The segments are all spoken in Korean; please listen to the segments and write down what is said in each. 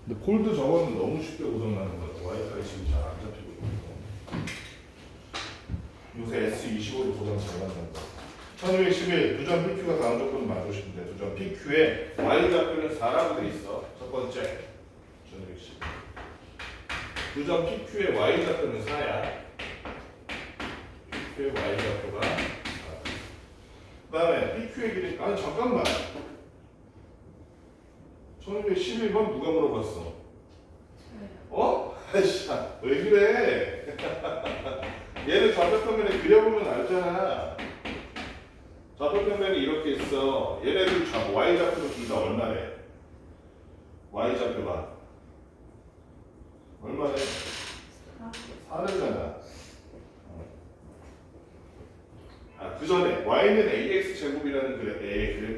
근데 골드 저거는 너무 쉽게 고정나는 것 같아. 와이파이 지금 잘 안 잡히고 있고. 요새 S25를 고정 잘 만든 거. 1211 두점 PQ가 다음 조건을 만드시는데 두점 PQ에 Y 좌표는 4라고 돼 있어. 첫 번째 1211 두점 PQ의 Y 좌표는 4야. PQ의 Y 좌표가 4. 그 다음에 PQ의 길이 아니 잠깐만 1211번 누가 물어봤어? 어? 아이씨 왜 그래? 얘는 좌표평면에 그려보면 알잖아. 좌표평면이 이렇게 있어. 얘네들 Y좌표도 둘 다 얼마래? Y좌표가 얼마래? 4래잖아. 그 전에 Y는 AX 제곱이라는 그래프는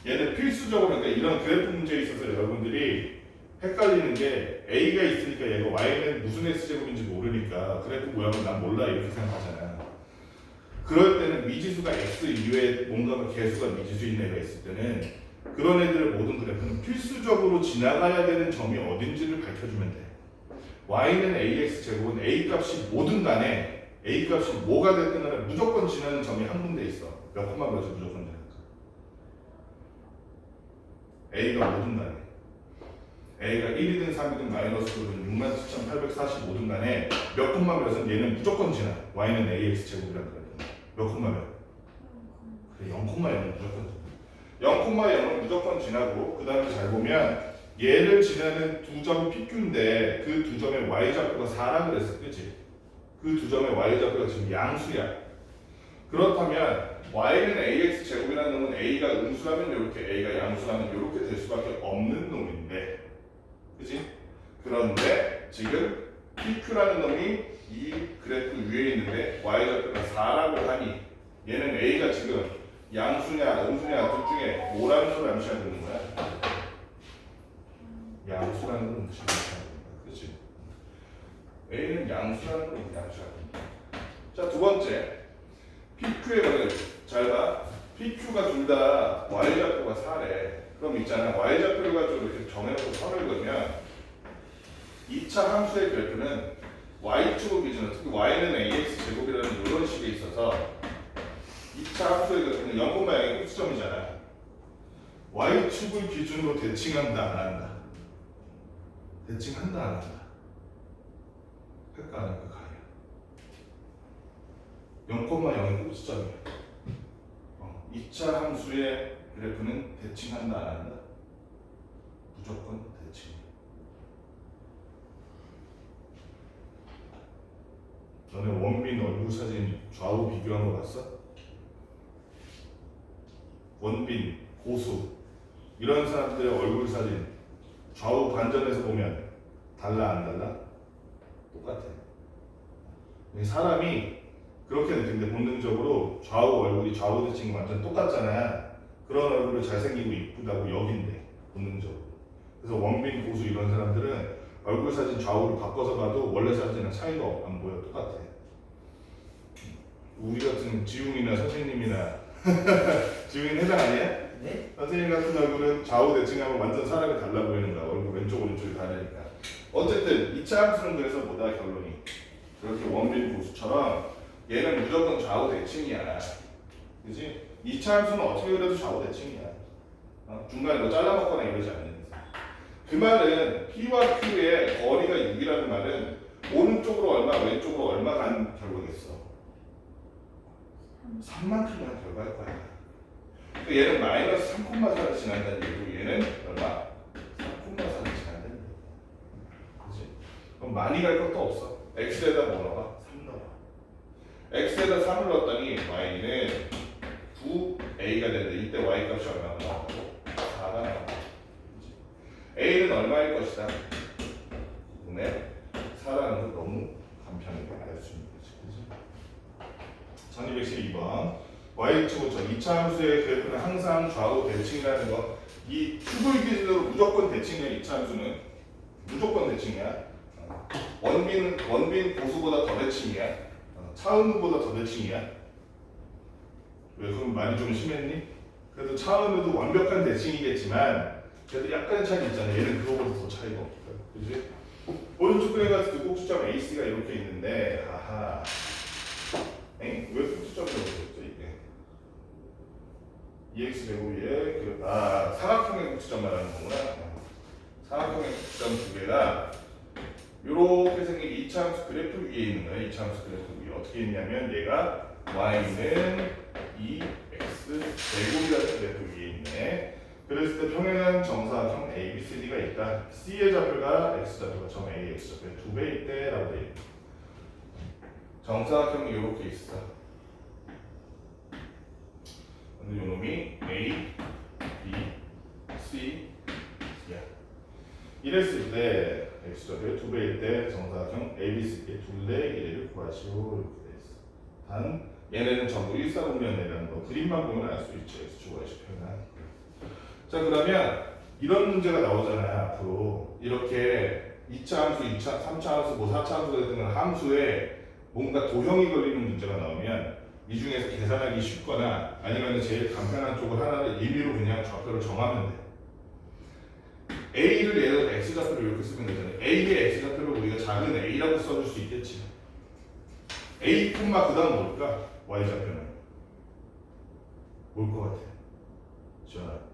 얘는 필수적으로 그러니까 이런 그래프 문제에 있어서 여러분들이 헷갈리는 게 A가 있으니까 얘가 Y는 무슨 X제곱인지 모르니까 그래프 모양은 난 몰라 이렇게 생각하잖아. 그럴 때는 미지수가 X 이외에 뭔가 개수가 미지수인 애가 있을 때는 그런 애들의 모든 그래프는 필수적으로 지나가야 되는 점이 어딘지를 밝혀주면 돼. Y는 AX 제곱은 A 값이 뭐든 간에 A 값이 뭐가 됐든 간에 무조건 지나는 점이 한 군데 있어. 몇 콤마 몇에 무조건 되니까. A가 뭐든 간에 A가 1이든 3이든 마이너스든 67,845든 간에 몇 콤마 몇은 얘는 무조건 지나. Y는 AX 제곱이라는 거야. 몇 콤마 몇? 그래 0,0은 무조건 0,0은 무조건 지나고 그 다음에 잘 보면 얘를 지나는 두 점 PQ인데 그 두 점의 Y좌표가 4라 그랬어. 그치? 그 두 점의 Y좌표가 지금 양수야. 그렇다면 Y는 AX 제곱이라는 놈은 A가 음수라면 이렇게 A가 양수라면 이렇게 될 수밖에 없는 놈인데 그치? 그런데 지금 PQ라는 놈이 이 그래프 위에 있는데 Y좌표가 4라고 하니 얘는 A가 지금 양수냐 음수냐 둘 중에 뭐라는 걸 암시하고 있는 거야? 양수라는 걸 암시하고 있는 거야. 그치? A는 양수라는 걸 암시하고 있는 거야. 자, 두 번째 PQ의 거를 잘 봐. PQ가 둘 다 Y좌표가 4래. 그럼 있잖아. Y좌표를 가지고 이렇게 정해놓고 선을 그으면 2차 함수의 그래프는 Y축을 기준으로 특히 Y는 AX 제곱이라는 이런 식에 있어서 2차 함수의 그래프는 0,0의 끝점이잖아. Y축을 기준으로 대칭한다 안 한다? 대칭한다 안 한다? 할까 안 할까 가야 0,0의 꼭지점이야. 2차 함수의 그래프는 대칭한다 안 한다? 무조건 대칭. 너네 원빈 얼굴 사진 좌우 비교한 거 봤어? 원빈, 고수 이런 사람들의 얼굴 사진 좌우 반전해서 보면 달라 안 달라? 똑같아. 사람이 그렇게 느끼는데 본능적으로 좌우 얼굴이 좌우 대칭이 완전 똑같잖아. 그런 얼굴을 잘생기고 이쁘다고 여긴대 본능적으로. 그래서 원빈, 고수 이런 사람들은 얼굴 사진 좌우를 바꿔서 봐도 원래 사진이랑 차이가 안 보여. 똑같아. 우리 같은 지웅이나 선생님이나 지웅이는 해당 아니야? 네? 선생님 같은 얼굴은 좌우 대칭하면 완전 사람이 달라 보이는 거야. 얼굴 왼쪽 오른쪽이 다르니까. 어쨌든 2차 함수는 그래서 뭐다 결론이 그렇게 원빈 고수처럼 얘는 무조건 좌우 대칭이야. 그지? 2차 함수는 어떻게 그래도 좌우 대칭이야. 중간에 뭐 잘라먹거나 이러지 않는 이상. 그 말은 P와 Q의 거리가 6이라는 말은 오른쪽으로 얼마 왼쪽으로 얼마 간 결과겠어. 3만큼 간 결과일 거야. 그러니까 얘는 마이너스 3,4를 지난다는 얘기고 얘는 얼마? 3,4를 지난다는 얘기. 그치? 그럼 많이 갈 것도 없어. X에다 뭐 넣어봐? 3 넣어봐. X에다 3을 넣었더니 Y는 9A가 되는데 이때 Y 값이 얼마가 나오고 4가 나와. A는 얼마일 것이다? 네. 4라는 걸 너무 간편하게 알 수 있는 거지. 1212번 Y축은 2차 함수의 그래프는 항상 좌우 대칭이라는 거. 이 축을 기준으로 무조건 대칭이야. 2차 함수는 무조건 대칭이야. 원빈 고수보다 더 대칭이야. 차은우보다 더 대칭이야. 왜 그럼 말이 좀 심했니? 그래도 차은우도 완벽한 대칭이겠지만 그래도 약간의 차이 있잖아. 얘는 그거보다 더 차이 차이가 없을까? 그지? 오른쪽 그래 가지고 꼭지점 AC가 이렇게 있는데 아하 엥? 왜 꼭지점이 이렇게 있죠 이게? EX 제곱에 사각형의 꼭지점 말하는 거구나. 사각형의 꼭지점 두 개가 이렇게 생긴 이차함수 그래프 위에 있는 거예요. 이차함수 그래프 위에 어떻게 있냐면 얘가 y는 2x 제곱이라는 그래프 위에 있네. 그랬을 때 평행한 정사각형 ABCD가 있다. C의 좌표가 X좌표가 점 A, X좌표의 2배일 때 라고 돼 있다. 정사각형이 이렇게 있어. 근데 요놈이 A, B, C, C야. 이랬을 때 X좌표의 2배일 때 정사각형 ABCD의 둘레의 길이를 구하시오 이렇게 돼 있어. 단 얘네는 전부 일사분면이라는 거 그림만 보면 알 수 있죠. X축, Y축 표현한. 자 그러면 이런 문제가 나오잖아요. 앞으로 이렇게 2차 함수, 2차, 3차 함수, 뭐 4차 함수 같은 함수에 뭔가 도형이 걸리는 문제가 나오면 이 중에서 계산하기 쉽거나 아니면 제일 간편한 쪽을 하나를 임의로 그냥 좌표를 정하면 돼. A를 예를 들어 X좌표를 이렇게 쓰면 되잖아요. A의 X좌표를 우리가 작은 A라고 써줄 수 있겠지. A 콤마 그 다음 뭘까? Y좌표는 뭘 것 같아? 지원아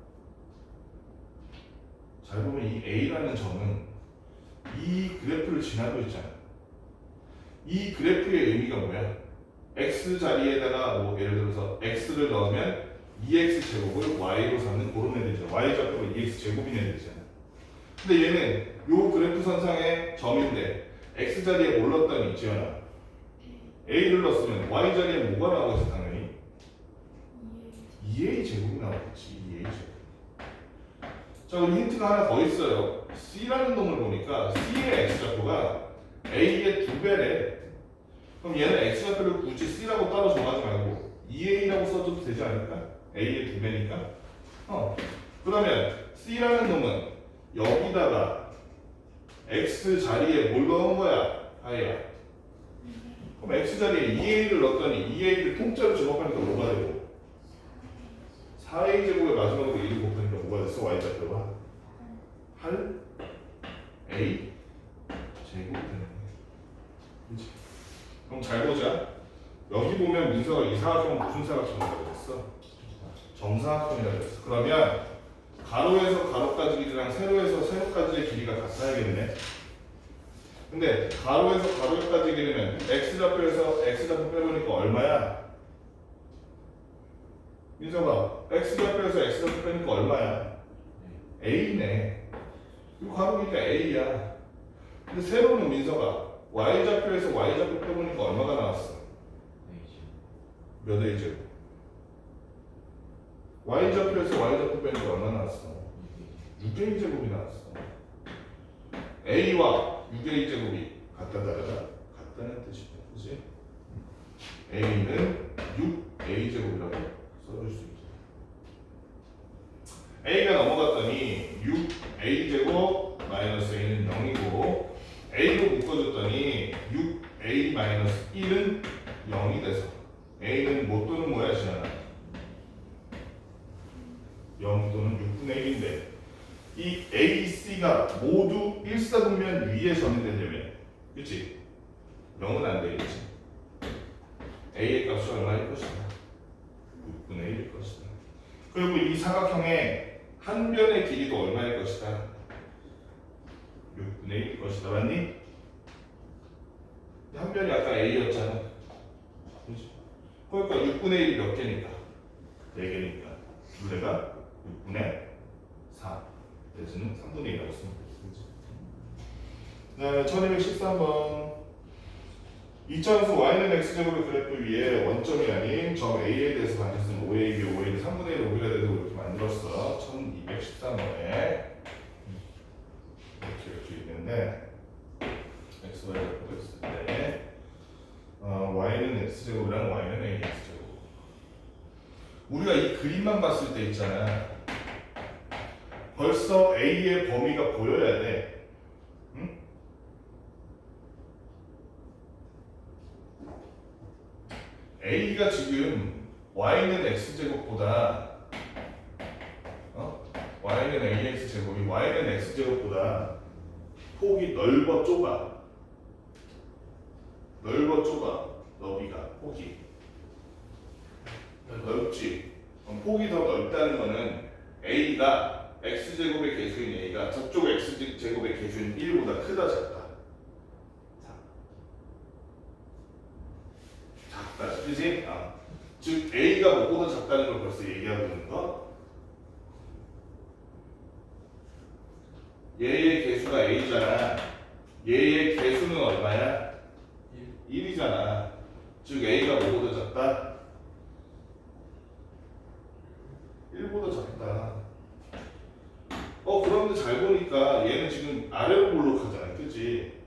잘 보면 이 A라는 점은 이 그래프를 지나고 있잖아. 이 그래프의 의미가 뭐야? X 자리에다가 뭐 예를 들어서 X를 넣으면 2X 제곱을 Y로 삼는 그런 애들이죠. Y 좌표가 2X 제곱인 애들이잖아. 근데 얘는 요 그래프 선상의 점인데 X 자리에 뭘 넣었다니 지연아? A를 넣었으면 Y 자리에 뭐가 나오겠어 당연히? 2A 제곱이 나오겠지. 2A 제곱. 자 우리 힌트가 하나 더 있어요. C라는 놈을 보니까 C의 X좌표가 A의 2배래. 그럼 얘는 X좌표를 굳이 C라고 따로 정하지 말고 2A라고 써줘도 되지 않을까? A의 2배니까. 그러면 C라는 놈은 여기다가 X 자리에 뭘 넣은 거야? 아야. 그럼 X 자리에 2A를 넣었더니 2A를 통째로 제곱하니까 뭐가 되고? 4A 제곱에 마지막으로 1을 곱하니까 뭐가 됐어? Y좌표가 8 A 제곱 되는 거야. 그치? 그럼 잘 보자. 여기 보면 민서가 이 사각형은 무슨 사각형이라고 그랬어? 정사각형이라고 그랬어. 그러면 가로에서 가로까지 길이랑 세로에서 세로까지의 길이가 같아야겠네. 근데 가로에서 가로까지 길이는 X좌표에서 X좌표 빼보니까 얼마야? 민서가 X좌표에서 X좌표 빼니까 얼마야? A네. 이거 가로 길이가 A야. 근데 세로는 민서가 Y좌표에서 Y좌표 빼보니까 얼마가 나왔어? 몇 A제곱? Y좌표에서 Y좌표 빼니까 얼마 나왔어? 6A제곱이 나왔어. A와 6A제곱이 같다 다르다? 같다는 뜻이야. 그치? A는 6A제곱이라고 써줄 수 있죠. A가 넘어갔더니 6A제곱 마이너스 A는 0이고 A로 묶어줬더니 6A 마이너스 1은 0이 돼서 A는 못 또는 뭐야 지나나? 0 또는 6분의 1인데 이 A, C가 모두 일사분면 위에 정의되려면 그치? 0은 안 되겠지. A의 값이 얼마일 것이다? 6분의 1일 것이다. 그리고 이 사각형의 한 변의 길이도 얼마일 것이다? 6분의 1일 것이다. 맞니? 한 변이 아까 A였잖아. 그치? 그러니까 6분의 1이 몇 개니까? 4개니까 둘레가 6분의 4 대신은 3분의 1이라고 쓰면 되지. 네, 1213번 이차함수 y는 x제곱의 그래프 위에 원점이 아닌 점 A에 대해서 반지했으면 5A, B, 5A를 3분의 1 오기가 되고 이렇게 만들었어. 1213번에 이렇게 있는데 x, y 잡고 있을 때 y는 x제곱이랑 y는 ax제곱. 우리가 이 그림만 봤을 때 있잖아. 벌써 A의 범위가 보여야 돼. 응? A가 지금 y는 x제곱보다 y는 ax제곱이 y는 x제곱보다 폭이 넓어 좁아. 넓어 좁아. 너비가 폭이 넓지. 폭이 더 넓다는 거는 a가 x제곱의 개수인 a가 저쪽 x제곱의 개수인 1보다 크다 작다. 작다. 그지? 즉 a가 뭐보다 작다는 걸 벌써 얘기하고 있는 거. 얘의 개수가 a잖아. 얘의 개수는 얼마야? 1이잖아. 즉 a가 뭐보다 작다? 1보다 작다. 그런데 잘 보니까 얘는 지금 아래로 볼록하잖아. 그치?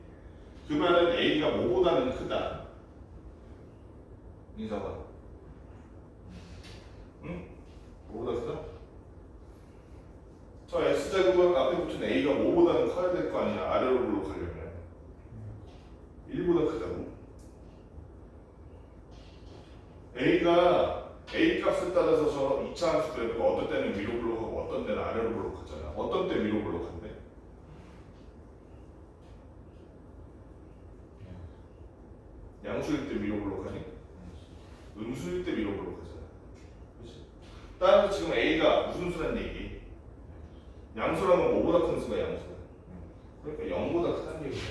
그 말은 a가 뭐보다는 크다. 인사가. 응? 뭐보다 크다? 저 x제곱은 앞에 붙은 a가 뭐보다는 커야 될 거 아니야. 아래로 볼록하려면 1보다 크다고. a가 a 값을 따라서 저 2차 함수 그래프가 어떤 때는 위로 볼록하고 어떤 때는 아래로 볼록하잖아. 어떤 때 위로 볼록한데? 양수일 때 위로 볼록하니? 음수일 때 위로 볼록하잖아. 그렇지? 따라서 지금 a가 무슨 수란 얘기? 양수라면 뭐보다 큰 수가 양수야. 그러니까 0보다 크다는 얘기야.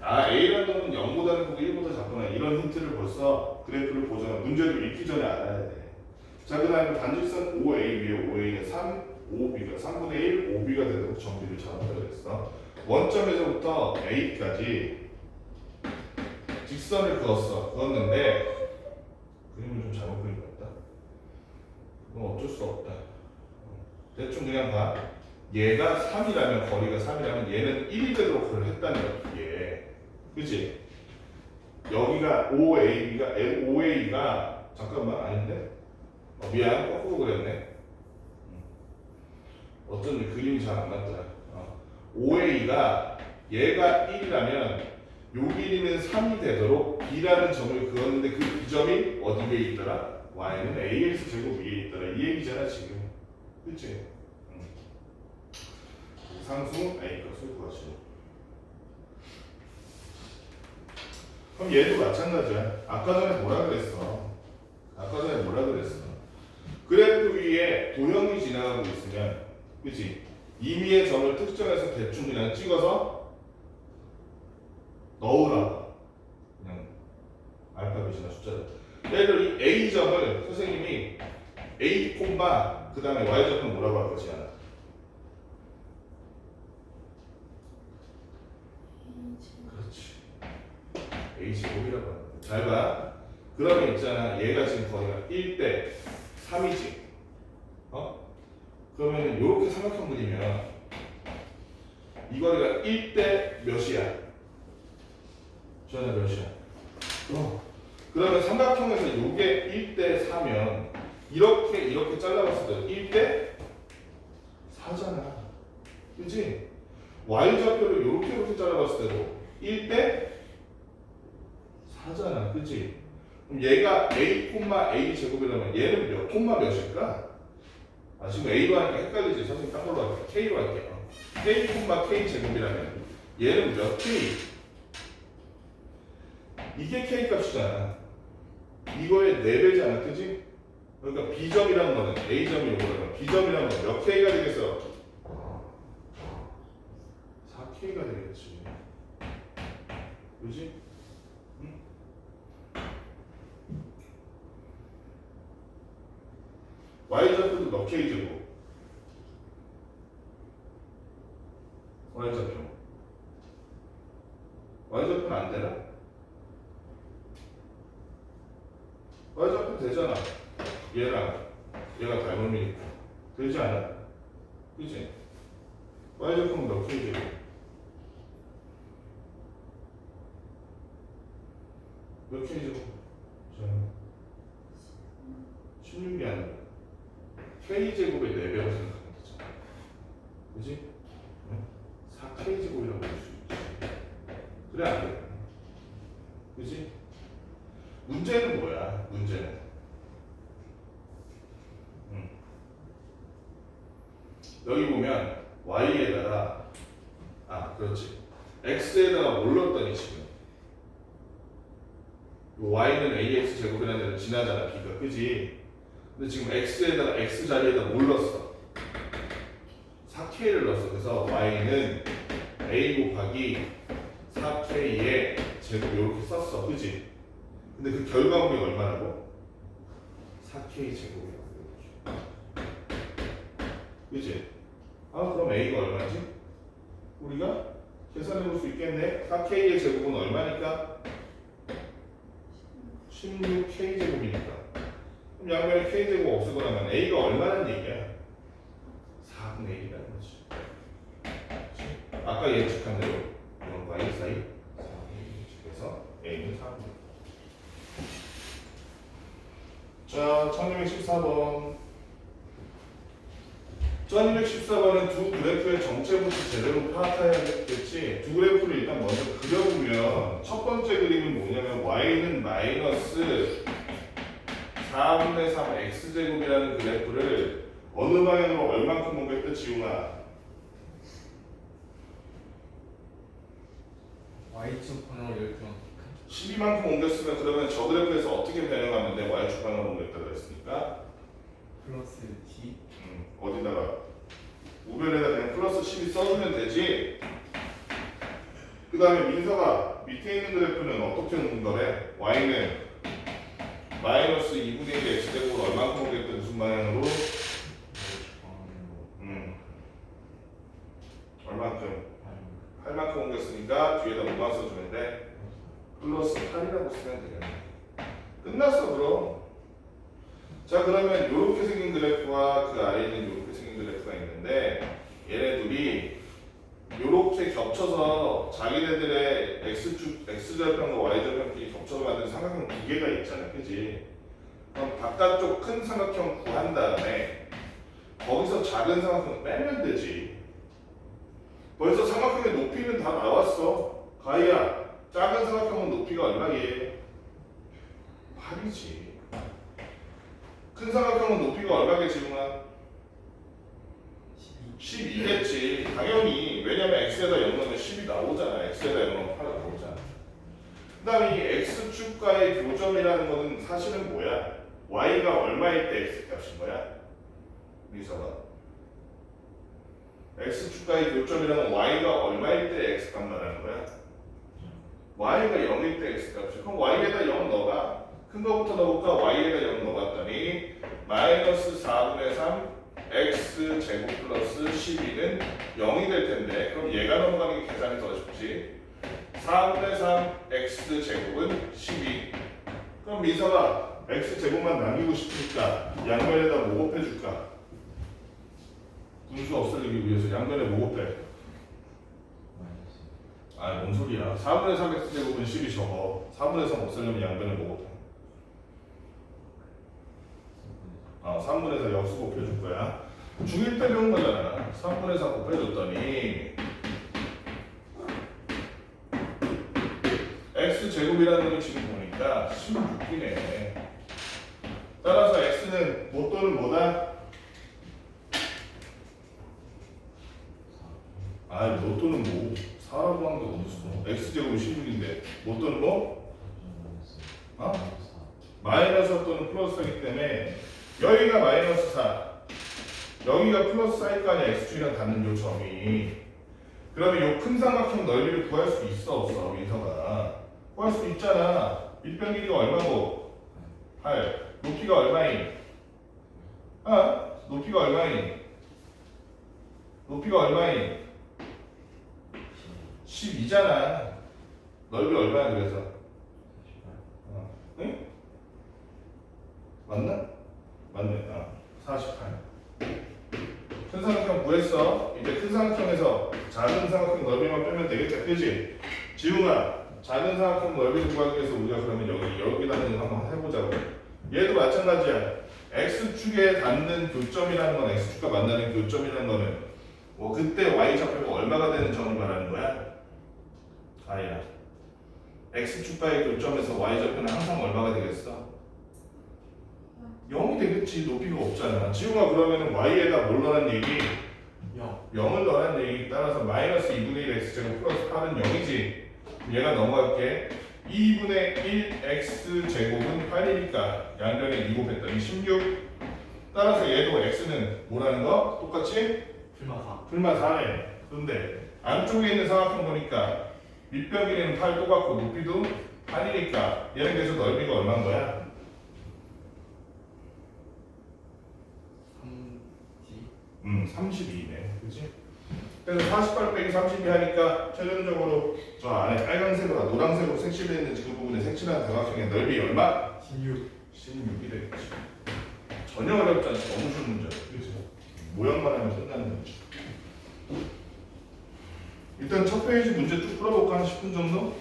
a라는 놈은 0보다는 크고 1보다 작거나 이런 힌트를 벌써 그래프를 보잖아. 문제를 읽기 전에 알아야 돼. 자, 그 다음에 반직선 5a 위에 5a는 3, 5b가 3분의 1, 5b가 되도록 정비를 잡았다고 그랬어. 원점에서부터 a까지 직선을 그었는데 그림을 좀 잘못 그린 것 같다. 그건 어쩔 수 없다. 대충 그냥 봐. 얘가 3이라면 거리가 3이라면 얘는 1이 되도록 그걸 했다는 거야. 이게. 그치? 여기가 5a가 잠깐만 아닌데? 미안 거꾸로 그랬네. 어쩐지 그림이 잘 안 맞더라. 5a가 얘가 1이라면 요 길이는 3이 되도록 b라는 점을 그었는데 그 비점이 어디에 있더라? y는 ax 제곱 위에 있더라. 이 얘기잖아 지금. 그치? 상수 a 값을 구하시오. 그럼 얘도 마찬가지야. 아까 전에 뭐라 그랬어? 그래프 위에 도형이 지나가고 있으면, 그치? 임의의 점을 특정해서 대충 그냥 찍어서 넣으라고. 그냥 알파벳이나 숫자를. 예를 들어 이 A점을 선생님이 A 콤마 그 다음에 Y점은 뭐라고 할 것이야? 그렇지. A제곱이라고 하는 거야. 잘 봐. 그러면 있잖아. 얘가 지금 거리가 1대 3이지. 그러면 이렇게 삼각형 그리면 이 거리가 1대 몇이야? 전화 몇이야? 그러면 삼각형에서 요게 1대 4면 이렇게 잘라봤을 때 1대 4잖아. 그치? Y좌표를 이렇게 잘라봤을 때도 1대 4잖아. 그치? 그럼 얘가 A, A 제곱이라면 얘는 몇 콤마 몇일까? 지금 A로 하니까 헷갈리지? 선생님 딴 걸로 할게요. K로 할게요. K, K 제곱이라면 얘는 몇 K? 이게 K 값이잖아. 이거의 4배잖아. 그지? 그러니까 B점이라는 거는 A점이 오고라면 B점이라는 건 몇 K가 되겠어? 4K가 되겠지. 그지? 응? Y좌표도 몇 K 제곱? Y좌표는 안 되나? Y좌표 되잖아. 얘가 닮음이니까. 되지 않아? 그치? Y좌표는 몇 K 제곱? 몇 K 제곱? 16이 아니라 K제곱의 4배로 생각하면 되잖아. 그치? 4K제곱이라고 볼 수 있지. 그래 안 돼? 그치? 문제는 뭐야? 여기 보면 Y에다가 그렇지. x에다가 뭘 넣었더니 지금 y는 ax 제곱이라는 데는 지나잖아 b가 그지? 근데 지금 x에다가 x 자리에다 뭘 넣었어? 4k를 넣었어. 그래서 y는 a 곱하기 4k의 제곱 이렇게 썼어 그지? 근데 그 결과물이 얼마라고? 4k 제곱이라고 그지? 아 그럼 a가 얼마지? 우리가 계산해 볼 수 있겠네. 4k의 제곱은 얼마니까? 16k 제곱이니까. 그럼 양면에 k 제곱 없애고 나면 a가 얼마란 얘기야? 4분의 1이라는 거지. 그치? 아까 예측한 대로 이건 y 사이 4분의 1. 그래서 a는 4분의 1. 자, 1214번. 1214번은 두 그래프의 정체부터 제대로 파악해야겠지. 두 그래프를 일단 먼저 그려보면 첫 번째 그림은 뭐냐면 y는 마이너스 4분의 3 x제곱이라는 그래프를 어느 방향으로 얼만큼 옮겼다 지웅아? Y축 방향으로 이렇게 12만큼 옮겼으면 그러면 저 그래프에서 어떻게 변형하면 돼? y축 방향으로 옮겼다고 했으니까 플러스 D 어디다가 우변에다 그냥 플러스 12 써주면 되지. 그 다음에 민서가 밑에 있는 그래프는 어떻게 옮긴 거래? y는 마이너스 2분의 1 x제곱을 얼만큼 옮겼다 무슨 방향으로? Y축 방향으로 얼만큼? 8 8만큼 옮겼으니까 뒤에다 뭐만 써주면 돼? 플러스 8이라고 쓰면 되겠네. 끝났어 그럼. 자 그러면 이렇게 생긴 그래프와 그 아래에 있는 이렇게 생긴 그래프가 있는데 얘네 둘이 이렇게 겹쳐서 자기네들의 x축, x절편과 y절편끼리 겹쳐서 만든 삼각형 두 개가 있잖아 그지? 그럼 바깥쪽 큰 삼각형 구한 다음에 거기서 작은 삼각형 빼면 되지. 벌써 삼각형의 높이는 다 나왔어. 가희야 작은 삼각형은 높이가 얼마게? 8이지. 큰 삼각형은 높이가 얼마게 지금아? 12겠지. 당연히. 왜냐면 x에다 0 넣으면 10이 나오잖아. x에다 0 넣으면 8이 나오잖아. 그 다음에 이 x축과의 교점이라는 거는 사실은 뭐야? y가 얼마일 때 x 값인 거야? 미서가 x축과의 교점이라는 y가 얼마일 때 x 값 말하는 거야? y가 0일 때 x 값이. 그럼 y에다 0 넣어가. 큰 거부터 넣어볼까? y에다 0 넣어봤더니 마이너스 4분의 3 x 제곱 플러스 12는 0이 될 텐데 그럼 얘가 넘어가는 게 계산이 더 쉽지. 4분의 3 x 제곱은 12. 그럼 민서가 x 제곱만 남기고 싶으니까 양면에다 뭐 곱해줄까? 분수 없애기 위해서 양면에 뭐 곱해? 아, 뭔 소리야. 4분의 3 x 제곱은 10이 적어. 4분의 3 없애려면 양변에 뭐 곱해? 3분의 4 역수 곱해줄 거야. 중1 때 배운 거잖아. 3분의 4 곱해줬더니 x제곱이라는 걸 지금 보니까 16이네. 따라서 x는 뭐 또는 뭐다? 뭐 또는 뭐 4라고 한 게 어딨어. x제곱은 16인데 뭐 또는 뭐? 마이너스 또는 플러스이기 때문에 여기가 마이너스 4 여기가 플러스 4일 거 아니야. x축이랑 닿는 요 점이. 그러면 요 큰 삼각형 넓이를 구할 수 있어 없어? 민서가 구할 수 있잖아. 밑변 길이가 얼마고? 8. 높이가 얼마인? 높이가 얼마인? 높이가 얼마인? 12잖아. 넓이 얼마야 그래서? 응? 맞나? 맞네. 48. 큰 삼각형 구했어. 이제 큰 삼각형에서 작은 삼각형 넓이만 빼면 되겠다. 그지? 지웅아, 작은 삼각형 넓이를 구하기 위해서 우리가 그러면 여기다 는 한번 해보자고. 얘도 마찬가지야. x축에 닿는 교점이라는 건 x축과 만나는 교점이라는 거는 뭐 그때 y좌표가 얼마가 되는 점을 말하는 거야? 아야. x축과의 교점에서 y좌표는 항상 얼마가 되겠어? 0이 되겠지. 높이가 없잖아. 지웅아 그러면은 y에다 뭘 넣으란 얘기? 0 0을 넣으라는 얘기 따라서 마이너스 2분의 1 x제곱 플러스 8은 0이지. 얘가 넘어갈게. 2분의 1 x제곱은 8이니까 양변에 2 곱했더니 16. 따라서 얘도 x는 뭐라는 거? 똑같이? 풀마 풀마 4네. 근데 안쪽에 있는 사각형 보니까 밑변기는 8 똑같고 높이도 8이니까 얘는 그래서 넓이가 얼마인 거야? 32네. 그치? 그래서 48 빼기 32 하니까 최종적으로 저 안에 빨간색으로 노란색으로 색칠되어 있는 지금 부분에 색칠한 사각형의 넓이 얼마? 16 16이 되겠지. 전혀 어렵지 않지. 너무 쉬운 문제야. 그치? 모양만 하면 끝나는 문제. 일단 첫 페이지 문제 쭉 풀어볼까? 한 10분 정도?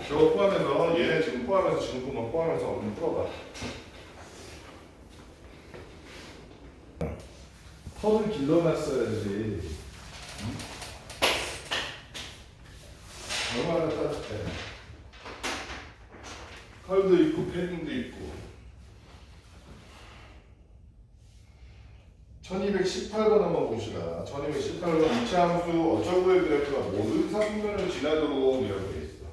저거 포함해서 얘네 지금 포함해서 지금 부분 포함해서 얼른 풀어봐. 턱을 길러놨어야지. 얼마나 따뜻해. 칼도 있고 패딩도 있고. 1218번 한번 봅시다. 1218번 이차 함수 어쩌고의 그래프가 모든 사분면을 지나도록 이렇게 돼 있어.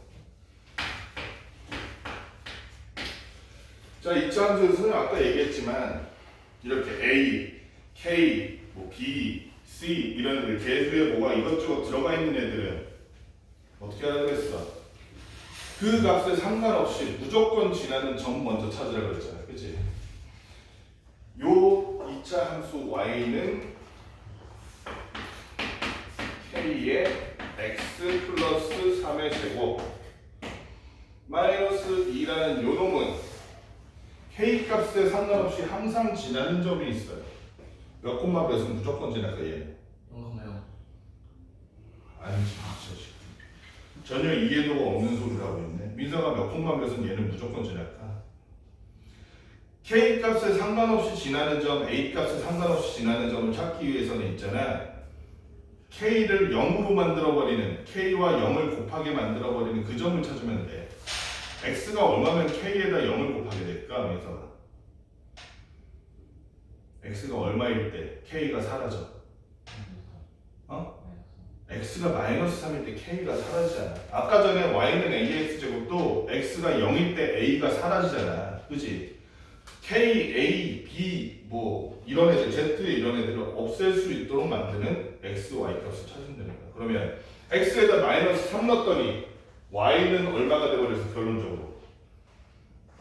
자, 이차 함수에서는 아까 얘기했지만 이렇게 A, K, 뭐 B, C 이런 애들 개수에 뭐가 이것저것 들어가 있는 애들은 어떻게 하라 그랬어? 그 값에 상관없이 무조건 지나는 점 먼저 찾으라 그랬잖아. 그치? 요 2차 함수 y는 k의 x 플러스 3의 제곱 마이너스 2라는 요 놈은 k 값에 상관없이 항상 지나는 점이 있어요. 몇 콤마 몇은 무조건 지나가 얘는. 0,0 아니지, 전혀 이해도가 없는 소리를 하고 있네. 민서가 몇 콤마 몇은 얘는 무조건 지날까? K 값에 상관없이 지나는 점, A 값에 상관없이 지나는 점을 찾기 위해서는 있잖아. K를 0으로 만들어버리는, K와 0을 곱하게 만들어버리는 그 점을 찾으면 돼. X가 얼마면 K에다 0을 곱하게 될까? 민서가. X가 얼마일 때 K가 사라져? 어? X가 마이너스 3일 때 K가 사라지잖아. 아까 전에 Y는 AX제곱도 X가 0일 때 A가 사라지잖아. 그치? K, A, B 뭐 이런 애들, Z 이런 애들을 없앨 수 있도록 만드는 X, Y 값을 찾으면 됩니다. 그러면 X에다 마이너스 3 넣었더니 Y는 얼마가 되버려서 결론적으로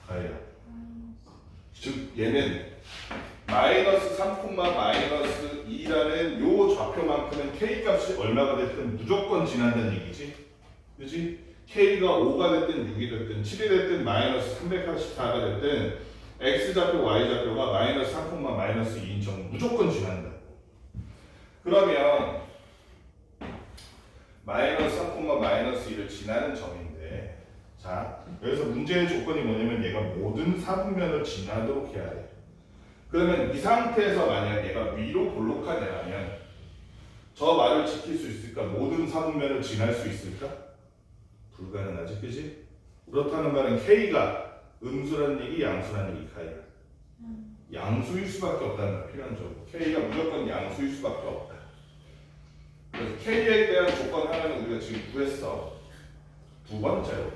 가야. 즉 얘는 마이너스 3, 마이너스 2라는 요 좌표만큼은 K 값이 얼마가 됐든 무조건 지난다는 얘기지. 그지? K가 5가 됐든 6이 됐든 7이 됐든 마이너스 384가 됐든 X좌표, Y좌표가 마이너스 3, 마이너스 2인 점은 무조건 지난다. 그러면 마이너스 3, 마이너스 2를 지나는 점인데 자, 여기서 문제의 조건이 뭐냐면 얘가 모든 사분면을 지나도록 해야 돼. 그러면 이 상태에서 만약 얘가 위로 볼록하냐면 저 말을 지킬 수 있을까? 모든 사분면을 지날 수 있을까? 불가능하지, 그지? 그렇다는 말은 K가 음수라는 얘기, 양수라는 얘기, K가 양수일 수밖에 없다는 말 필연적으로. K가 무조건 양수일 수밖에 없다. 그래서 K에 대한 조건 하나는 우리가 지금 구했어. 두 번째로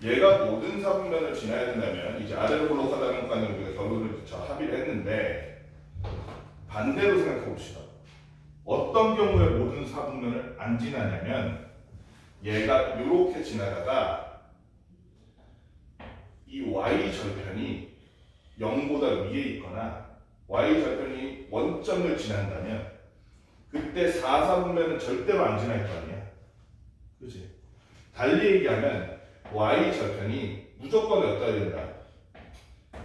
얘가 모든 사분면을 지나야 된다면 이제 아래로 볼록하다는 것까지 우리가 결론을 합의를 했는데 반대로 생각해 봅시다. 어떤 경우에 모든 사분면을 안 지나냐면 얘가 이렇게 지나다가 이 y절편이 0보다 위에 있거나 y절편이 원점을 지난다면 그때 4사분면은 절대로 안 지날 거 아니야. 그치? 달리 얘기하면 y절편이 무조건 어떠해야 된다.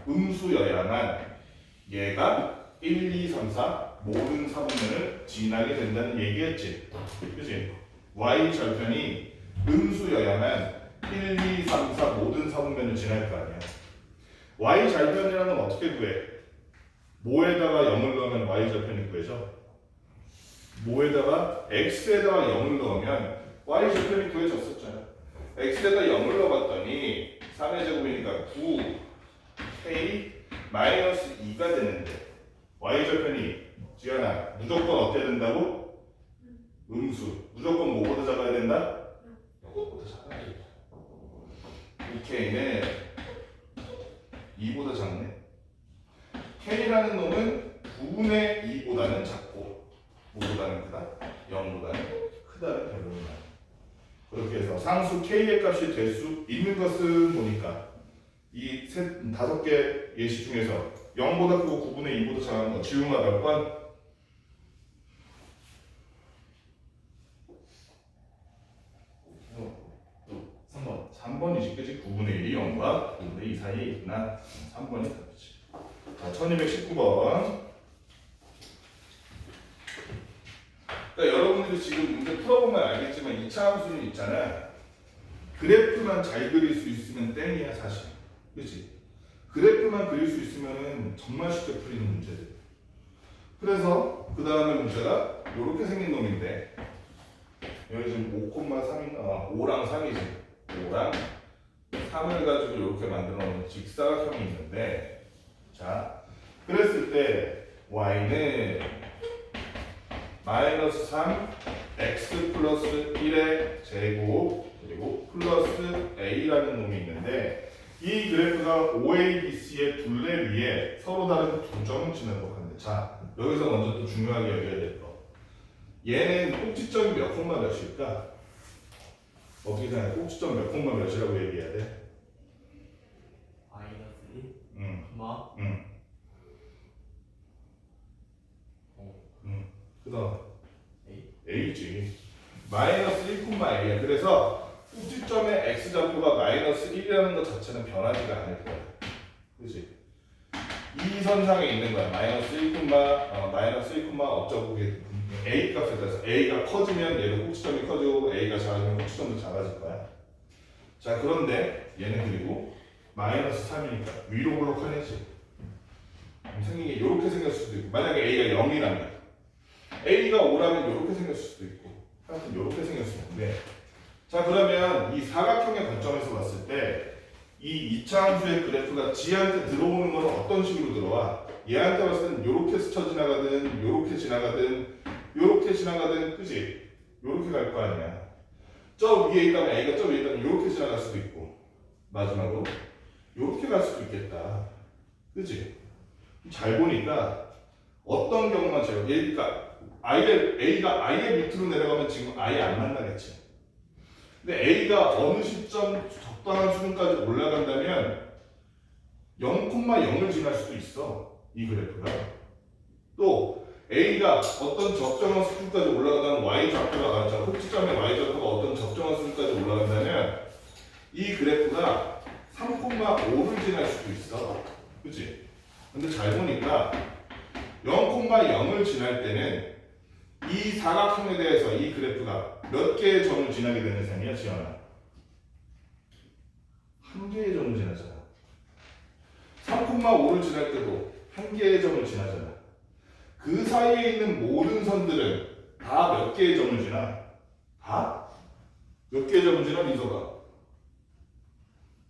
음수여야만 얘가 1, 2, 3, 4 모든 사분면을 지나게 된다는 얘기였지. 그치? y절편이 음수여야만 1, 2, 3, 4 모든 사분면을 지날 거 아니야. y절편이라는 건 어떻게 구해? 뭐에다가 0을 넣으면 y절편이 구해져? 뭐에다가 x에다가 0을 넣으면 y절편이 구해졌었잖아. x에다 0을 넣어봤더니 3의 제곱이니까 9 k 마이너스 2가 되는데 y절편이 지연아, 무조건 어때야 된다고? 음수. 무조건 뭐보다 작아야 된다? 이거보다 작아야 된다. 이 K는 2보다 작네. K라는 놈은 9분의 2보다는 작고 뭐보다는 크다? 0보다는 크다는 결론이 나요. 그렇게 해서 상수 K의 값이 될 수 있는 것은 보니까 이 다섯 개 예시 중에서 0보다 크고 9분의 2보다 작은 거 지우가 몇 번? 3번. 3번이지, 그치? 9분의 1이 0과 9분의 2 사이에 있구나. 3번이 답이지. 자, 1219번. 그러니까 여러분들이 지금 문제 풀어보면 알겠지만 2차 함수는 있잖아. 그래프만 잘 그릴 수 있으면 땡이야, 사실. 그치? 그래프만 그릴 수 있으면 정말 쉽게 풀리는 문제들. 그래서 그 다음에 문제가 이렇게 생긴 놈인데 여기 지금 5,3인가 5랑 3이지. 5랑 3을 가지고 이렇게 만들어 놓은 직사각형이 있는데 자, 그랬을 때 y는 마이너스 3 x 플러스 1의 제곱 그리고 플러스 a라는 놈이 있는데 이 그래프가 OABC의 둘레 위에 서로 다른 두 점을 지나고 자, 여기서 먼저 또 중요하게 여겨야 될 거. 얘는 꼭지점이 몇 콤마 몇일까? 어떻게 생각해? 꼭지점 몇 콤마 몇이라고 얘기해야 돼? 마이너스 1. 응, 마. 응. 그 다음 A지. 마이너스 1,A야. 그래서 꼭지점의 X좌표가 마이너스 1이라는 것 자체는 변하지가 않을 거야. 그치? 이 선상에 있는 거야. 마이너스 1, 어쩌고 A 값에 따라서 A가 커지면 얘도 꼭지점이 커지고 A가 작아지면 꼭지점도 작아질 거야. 자, 그런데 얘는 그리고 마이너스 3이니까 위로 볼록하네지. 생긴 게 이렇게 생겼을 수도 있고 만약에 A가 0이라면 A가 5라면 이렇게 생겼을 수도 있고 하여튼 이렇게 생겼을 텐데 자, 그러면 이 사각형의 관점에서 봤을 때 이 2차 함수의 그래프가 G한테 들어오는 건 어떤 식으로 들어와? 얘한테 봤을 때는 이렇게 스쳐 지나가든 이렇게 지나가든 이렇게 지나가든 그지? 이렇게 갈 거 아니야. 저 위에 있다면 A가 저 위에 있다면 이렇게 지나갈 수도 있고 마지막으로 이렇게 갈 수도 있겠다. 그지? 잘 보니까 어떤 경우만 제가 그러니까 A가 아예 밑으로 내려가면 지금 아예 안 만나겠지. 근데 A가 어느 시점 적당한 수준까지 올라간다면 0,0을 지날 수도 있어. 이 그래프가. 또 A가 어떤 적정한 수준까지 올라가다면 Y좌표가 나왔잖아. 꼭지점의 Y좌표가 어떤 적정한 수준까지 올라간다면 이 그래프가 3,5를 지날 수도 있어. 그치? 근데 잘 보니까 0,0을 지날 때는 이 사각형에 대해서 이 그래프가 몇 개의 점을 지나게 되는 셈이야, 지연아? 한 개의 점을 지나잖아. 3,5를 지날 때도 한 개의 점을 지나잖아. 그 사이에 있는 모든 선들은 다 몇 개의 점을 지나? 다? 몇 개의 점을 지나, 민서가?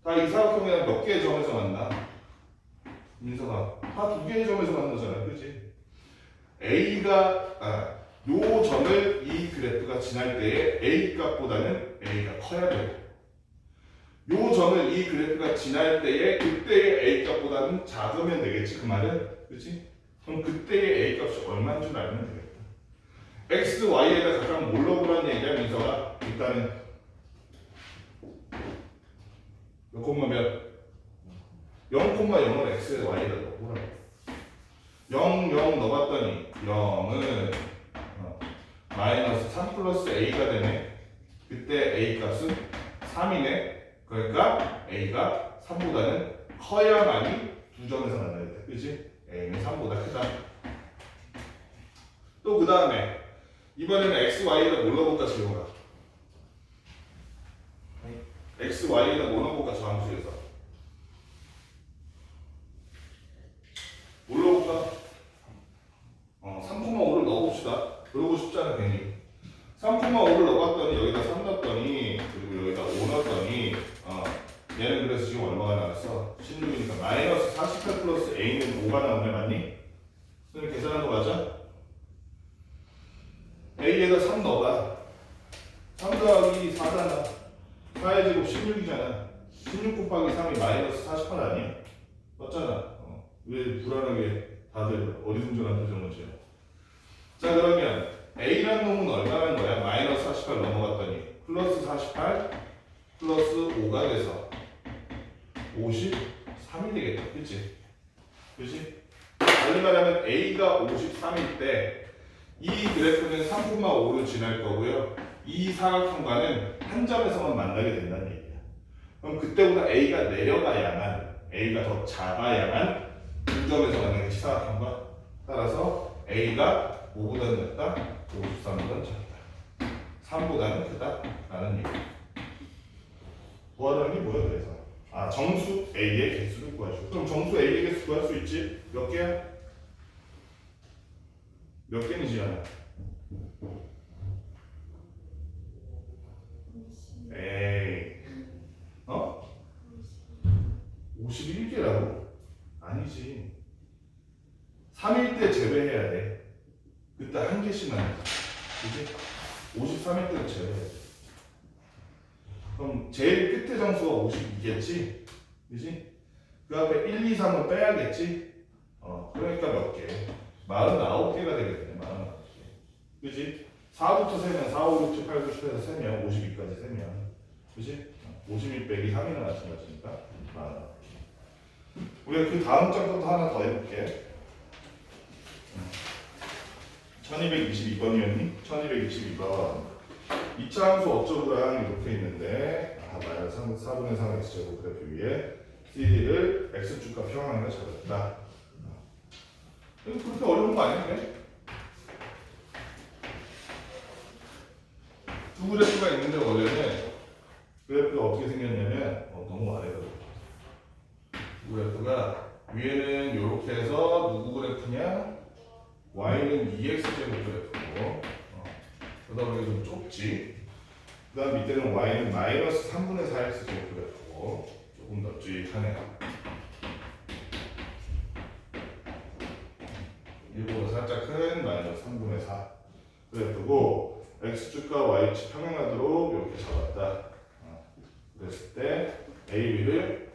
다 이 사각형에 몇 개의 점에서 만나? 민서가 다 두 개의 점에서 만나잖아, 그치? 요 점을 이 그래프가 지날 때에 A 값보다는 A가 커야 돼. 요 점을 이 그래프가 지날 때에 그때의 A 값보다는 작으면 되겠지, 그 말은? 그치? 그럼 그때의 A 값이 얼마인 줄 알면 되겠다. X, Y에다 각각 뭘 넣으라는 얘기야, 민서가? 일단은 몇 콤마 몇? 0,0을 X에 Y에다 넣어보라고. 0, 0 넣어봤더니 0은 마이너스 3 플러스 A가 되네. 그때 A 값은 3이네. 그러니까 A가 3보다는 커야만이 두 점에서 만나야 돼. 그치? A는 3보다 크다. 또 그 다음에 이번에는 X, Y에다 뭘 넣어볼까, 지용아? X, Y에다 뭐 넣어볼까, 저 함수에서? 뭘 넣어볼까? 3,5를 넣어봅시다. 그러고 싶잖아, 괜히. 3,5를 넣어봤더니 여기다 3 넣었더니 그리고 여기다 5 넣었더니 얘는 그래서 지금 얼마가 나왔어? 16이니까 마이너스 48 플러스 A는 5가 나오네, 맞니? 선생님 계산한 거 맞아? 16이잖아. 16 곱하기 3이 마이너스 48 아니야? 맞잖아. 왜 불안하게 다들 어리둥절한 표정을 지어? 자 그러면 A라는 놈은 얼마라는 거야? 마이너스 48 넘어갔더니 플러스 48 플러스 5가 돼서 53이 되겠다. 그치? 그치? 달리 말하면 A가 53일 때 이 그래프는 3,5로 지날 거고요. 이 사각형과는 한 점에서만 만나게 된다는 얘기야. 그럼 그때보다 A가 내려가야만, A가 더 작아야만 두 점에서 만나는 시사각형과 따라서 A가 5보다는 작다, 53보다는 작다, 3보다는 크다 라는 얘기야. 구하라는 게 뭐야 그래서? 아 정수 A의 개수를 구하시오. 그럼 정수 A의 개수 구할 수 있지? 몇 개야? 몇 개는 지연아? 에이 51개라고? 아니지 3일 때 제외해야 돼. 그때 한 개씩만 해. 그지? 53일 때는 제외해. 그럼 제일 끝에 정수가 52겠지? 그지? 그 앞에 1, 2, 3을 빼야겠지? 그러니까 몇 개? 49개가 되겠네. 49개. 그지? 4부터 세면 4, 5, 6, 7, 8, 9, 10에서 세면 52까지 세면 그지? 51 빼기 3이나 마찬가지니까 49개. 우리가 그 다음 장부터 하나 더 해볼게. 1222번이었니? 1222번 2차 함수 어쩌고랑 이렇게 있는데 마이너스 4분의 3 x제곱 그래프 위에 CD를 x축과 평행하게 잡았다. 그렇게 어려운 거 아닌데? 두 그래프가 있는데 원래는 그래프가 어떻게 생겼냐면 너무 아래가 두 그래프가 위에는 이렇게 해서 누구 그래프냐? y는 2x제곱 그래프고 그러다 보니 좀 좁지. 그 다음 밑에는 y는 마이너스 3분의 4x제곱 그래프고 조금 넓직하네요. 일보다 살짝 큰 마이너스 3분의 4 그래프고 x축과 y축 평행하도록 이렇게 잡았다. 그랬을 때 a, b를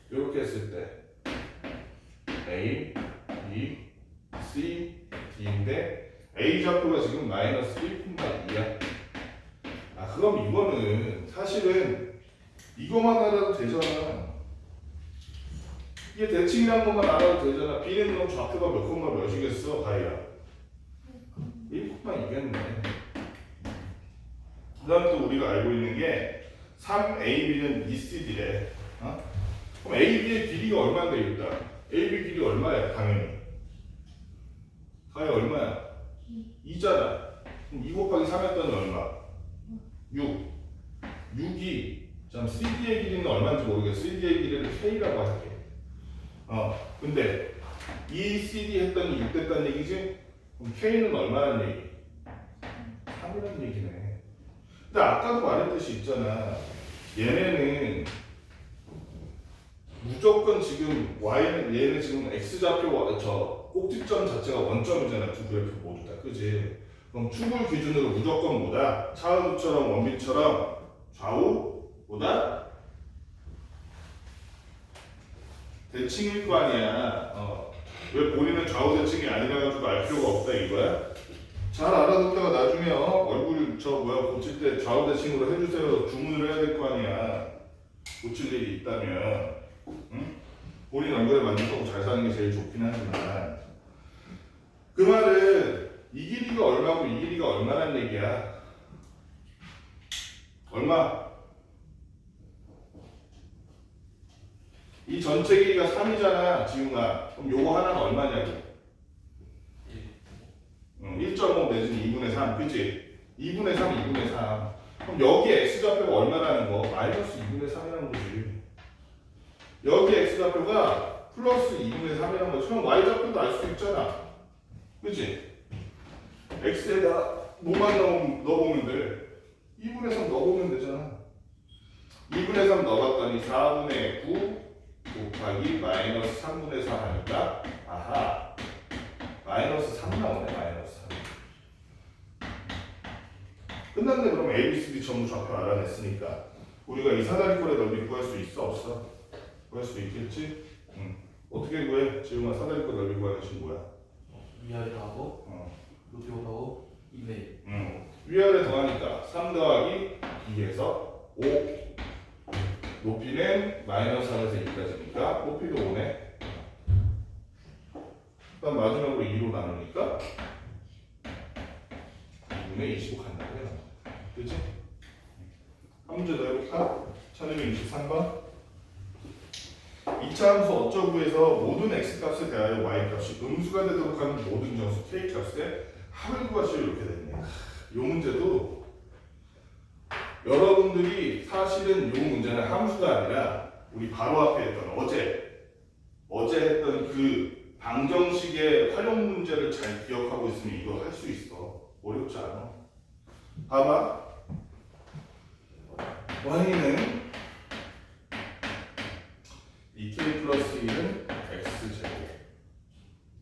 이렇게 했을 때 A, B, C, D인데 A 좌표가 지금 마이너스 1,2야. 그럼 이거는 사실은 이거만 알아도 되잖아. 이게 대칭이라는 것만 알아도 되잖아. B는 그럼 좌표가 몇 콤마 몇이겠어? 가이야 1,2겠네. 그 다음 또 우리가 알고 있는 게 3AB는 2CD래. 그럼 AB의 길이가 얼마인데 일단 AB 길이 얼마야? 당연히 가야 얼마야? 2잖아. 그럼 2 곱하기 3 했더니 얼마? 6 6이 참 CD의 길이는 얼마인지 모르겠어. CD의 길이를 K라고 할게. 근데 이 CD 했더니 6 됐다는 얘기지? 그럼 K는 얼마라는 얘기? 3이라는 얘기네. 근데 아까도 말했듯이 있잖아. 얘네는 무조건 지금 y는 얘는 지금 x좌표 저 꼭지점 자체가 원점이잖아. 두 그래프 모두 다. 그지? 그럼 축을 기준으로 무조건 뭐다? 차우처럼 원빈처럼 좌우보다 대칭일 거 아니야. 왜 본인은 좌우 대칭이 아니라 가지고 알 필요가 없다 이거야? 잘 알아뒀다가 나중에 얼굴 고칠 때 좌우 대칭으로 해주세요 주문을 해야 될 거 아니야. 고칠 일이 있다면. 응? 본인 얼굴에 만족하고 잘 사는 게 제일 좋긴 하지만 그 말은 이 길이가 얼마고 이 길이가 얼마란 얘기야. 얼마? 이 전체 길이가 3이잖아 지웅아. 그럼 요거 하나는 얼마냐고. 1.5 내지는 2분의 3 그치? 2분의 3 2분의 3 그럼 여기 x좌표가 얼마라는 거? 마이너스 2분의 3이라는 거지. 여기 x좌표가 플러스 2분의 3이라는 거지. 그럼 y좌표도 알 수 있잖아. 그치? x에다 뭐만 넣어보면 돼? 2분의 3 넣어보면 되잖아. 2분의 3 넣어봤더니 4분의 9 곱하기 마이너스 3분의 4 하니까 아하 마이너스 3 나오네. 마이너스 3 끝났네. 그럼 A, B, C, D 전부 좌표 알아냈으니까 우리가 이 사다리꼴의 넓이 구할 수 있어 없어? 구할 수 있겠지? 응. 어떻게 구해? 지웅아 사다리꼴 넓이 구하는 식이 뭐야? 위아래 하고 어. 높이 하고 2배. 위아래 더하니까 3 더하기 2에서 5 높이는 마이너스 1에서 2까지니까 높이도 5네. 그다음 마지막으로 2로 나누니까 2분의 25 간다고 해요. 그치? 한 문제 더 해볼까? 1223번 2차 함수 어쩌구에서 모든 x값에 대하여 y값이 음수가 되도록 하는 모든 정수 k값의 합을 구하시오 이렇게 됐네. 이 문제도 여러분들이 사실은 이 문제는 함수가 아니라 우리 바로 앞에 했던 어제 했던 그 방정식의 활용 문제를 잘 기억하고 있으면 이거 할 수 있어. 어렵지 않아. 봐봐. y는 2k 플러스 1은 x제곱